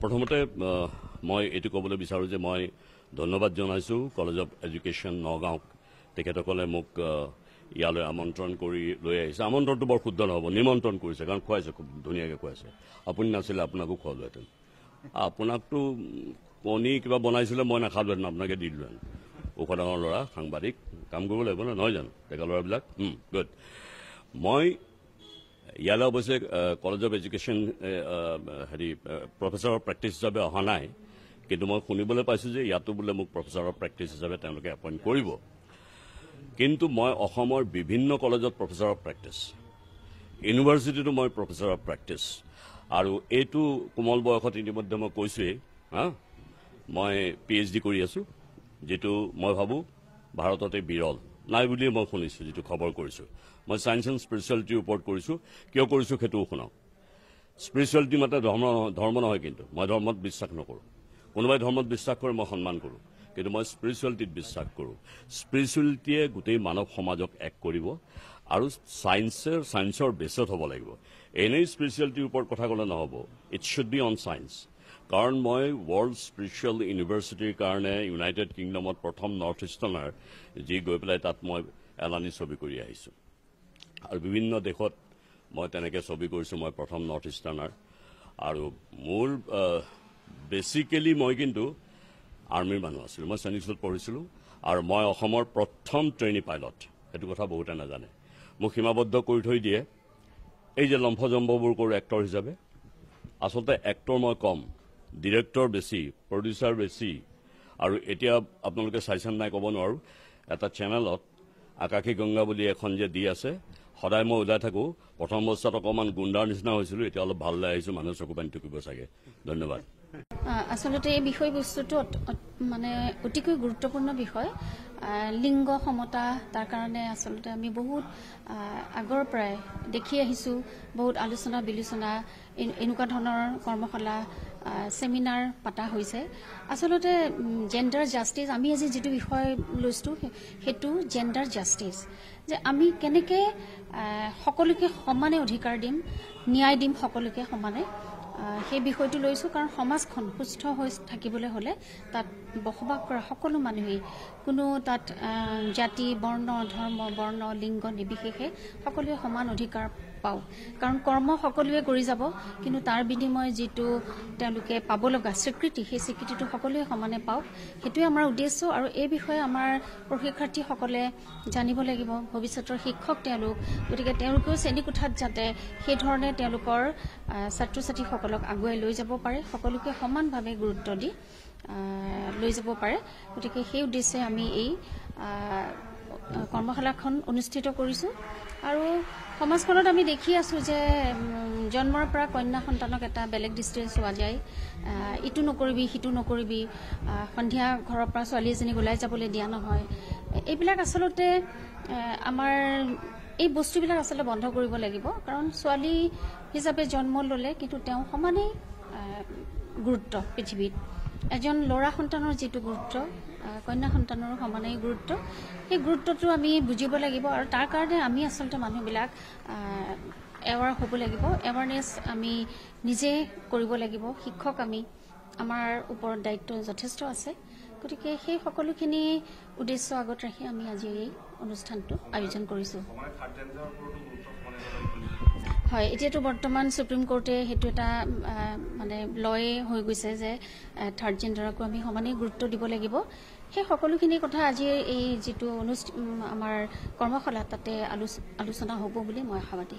প্ৰথমতে মই এইটো ক'বলৈ বিচাৰোঁ যে মই ধন্যবাদ জনাইছোঁ কলেজ অফ এডুকেশ্যন নগাঁওক তেখেতসকলে মোক ইয়ালৈ আমন্ত্ৰণ কৰি লৈ আহিছে আমন্ত্ৰণটো বৰ শুদ্ধ নহ'ব নিমন্ত্ৰণ কৰিছে কাৰণ খুৱাইছে খুব ধুনীয়াকৈ খুৱাইছে আপুনি নাছিলে আপোনাকো খুৱালোহেঁতেন আপোনাকতো কণী কিবা বনাইছিলে মই নাখালোহেঁতেন আপোনাকে দি দিলোহেঁতেন ওখ ডাঙৰ ল'ৰা সাংবাদিক কাম কৰিব লাগিব নহয় জানো ডেকা ল'ৰাবিলাক গুড মই ইয়ালৈ অৱশ্যে college of education professor of practice হিচাপে অহা নাই কিন্তু মই শুনিবলৈ পাইছোঁ যে ইয়াতো বোলে মোক প্ৰফেচাৰ অফ প্ৰেক্টিছ হিচাপে তেওঁলোকে এপইণ্ট কৰিব কিন্তু মই অসমৰ বিভিন্ন কলেজত প্ৰফেচাৰ অফ প্ৰেক্টিছ ইউনিভাৰ্চিটিতো মই প্ৰফেচাৰ অফ প্ৰেক্টিছ আৰু এইটো কোমল বয়সত ইতিমধ্যে মই কৈছোঁৱেই মই PhD কৰি আছোঁ যিটো মই ভাবোঁ ভাৰততে বিৰল নাই বুলিয়ে মই শুনিছোঁ যিটো খবৰ কৰিছোঁ মই ছায়েন্স এণ্ড স্পিৰিচুৱেলিটিৰ ওপৰত কৰিছোঁ কিয় কৰিছোঁ সেইটোও শুনাওঁ স্পিৰিচুৱেলিটি মাতে ধৰ্ম নহয় কিন্তু মই ধৰ্মত বিশ্বাস নকৰোঁ কোনোবাই ধৰ্মত বিশ্বাস কৰে মই সন্মান কৰোঁ কিন্তু মই স্পিৰিচুৱেলিটিত বিশ্বাস কৰোঁ স্পিৰিচুৱেলিটিয়ে গোটেই মানৱ সমাজক এক কৰিব আৰু ছায়েন্সৰ বেছত হ'ব লাগিব এনেই স্পিৰিচুৱেলিটিৰ ওপৰত কথা ক'লে নহ'ব it should be on science কাৰণ মই ৱৰ্ল্ড স্পিৰিচুৱেল ইউনিভাৰ্চিটিৰ কাৰণে ইউনাইটেড কিংডমত প্ৰথম নৰ্থ ইষ্টাৰ্ণাৰ যি গৈ পেলাই তাত মই এলানি ছবি কৰি আহিছোঁ আৰু বিভিন্ন দেশত মই তেনেকৈ ছবি কৰিছোঁ মই প্ৰথম নৰ্থ ইষ্টাৰ্ণাৰ আৰু মোৰ বেচিকেলি মই কিন্তু আৰ্মিৰ মানুহ আছিলোঁ মই সৈনিকত পঢ়িছিলোঁ আৰু মই অসমৰ প্ৰথম ট্ৰেইনী পাইলট সেইটো কথা বহুতে নাজানে মোক সীমাবদ্ধ কৰি থৈ দিয়ে এই যে লম্ফজম্ফবোৰ কৰোঁ এক্টৰ হিচাপে আচলতে এক্টৰ মই কম ডিৰেক্টৰ বেছি প্ৰডিউচাৰ বেছি আৰু এতিয়া আপোনালোকে চাইছেন নাই ক'ব নোৱাৰোঁ এটা চেনেলত আকাশী গংগা বুলি এখন যে দি আছে সদায় মই ওলাই থাকোঁ প্ৰথম অৱস্থাত অকণমান গুণ্ডাৰ নিচিনা হৈছিলোঁ এতিয়া অলপ ভাললৈ আহিছোঁ মানুহ চকু পানী টুকিব চাগে ধন্যবাদ আসলতে এই বিষয়বস্তুটো মানে অতিকৈ গুৰুত্বপূৰ্ণ বিষয় লিংগ সমতা তাৰ কাৰণে আসলতে আমি বহুত আগৰ পৰাই দেখি আহিছোঁ বহুত আলোচনা বিলোচনা এনেকুৱা ধৰণৰ কৰ্মশালা সেমিনাৰ পতা হৈছে আসলতে জেণ্ডাৰ জাষ্টিছ আমি আজি যিটো বিষয় লৈছোঁ সেইটো জেণ্ডাৰ জাষ্টিছ যে আমি কেনেকৈ সকলোকে সমানে অধিকাৰ দিম ন্যায় দিম সকলোকে সমানে সেই বিষয়টো লৈছোঁ কাৰণ সমাজখন সুস্থ হৈ থাকিবলৈ হ'লে তাত বসবাস কৰা সকলো মানুহেই কোনো তাত জাতি বৰ্ণ ধৰ্ম বৰ্ণ লিংগ নিৰ্বিশেষে সকলোৱে সমান অধিকাৰ পাওঁ কাৰণ কৰ্ম সকলোৱে কৰি যাব কিন্তু তাৰ বিনিময় যিটো তেওঁলোকে পাব লগা স্বীকৃতি সেই স্বীকৃতিটো সকলোৱে সমানে পাওক সেইটোৱে আমাৰ উদ্দেশ্য আৰু এই বিষয়ে আমাৰ প্ৰশিক্ষাৰ্থীসকলে জানিব লাগিব ভৱিষ্যতৰ শিক্ষক তেওঁলোক গতিকে তেওঁলোকেও শ্ৰেণীকোঠাত যাতে সেই ধৰণে তেওঁলোকৰ ছাত্ৰ ছাত্ৰীসকলক আগুৱাই লৈ যাব পাৰে সকলোকে সমানভাৱে গুৰুত্ব দি লৈ যাব পাৰে গতিকে সেই উদ্দেশ্যে আমি এই কৰ্মশালাখন অনুষ্ঠিত কৰিছোঁ আৰু সমাজখনত আমি দেখি আছোঁ যে জন্মৰ পৰা কন্যা সন্তানক এটা বেলেগ দৃষ্টিৰে চোৱা যায় ইটো নকৰিবি সিটো নকৰিবি সন্ধিয়া ঘৰৰ পৰা ছোৱালী এজনীক ওলাই যাবলৈ দিয়া নহয় এইবিলাক আচলতে আমাৰ এই বস্তুবিলাক আচলতে বন্ধ কৰিব লাগিব কাৰণ ছোৱালী হিচাপে জন্ম ল'লে কিন্তু তেওঁ সমানেই গুৰুত্ব পৃথিৱীত এজন ল'ৰা সন্তানৰ যিটো গুৰুত্ব কন্যা সন্তানৰো সমানেই গুৰুত্ব সেই গুৰুত্বটো আমি বুজিব লাগিব আৰু তাৰ কাৰণে আমি আচলতে মানুহবিলাক এৱাৰ হ'ব লাগিব এৱাৰনেছ আমি নিজে কৰিব লাগিব শিক্ষক আমি আমাৰ ওপৰত দায়িত্ব যথেষ্ট আছে গতিকে সেই সকলোখিনি উদ্দেশ্য আগত ৰাখি আমি আজি এই অনুষ্ঠানটো আয়োজন কৰিছোঁ হয় এতিয়াতো বৰ্তমান সুপ্ৰিম কোৰ্টে সেইটো এটা মানে লয়ে হৈ গৈছে যে থাৰ্ড জেণ্ডাৰকো আমি সমানেই গুৰুত্ব দিব লাগিব সেই সকলোখিনি কথা আজি এই যিটো আমাৰ কৰ্মশালা তাতে আলোচনা হ'ব বুলি মই আশাবাদী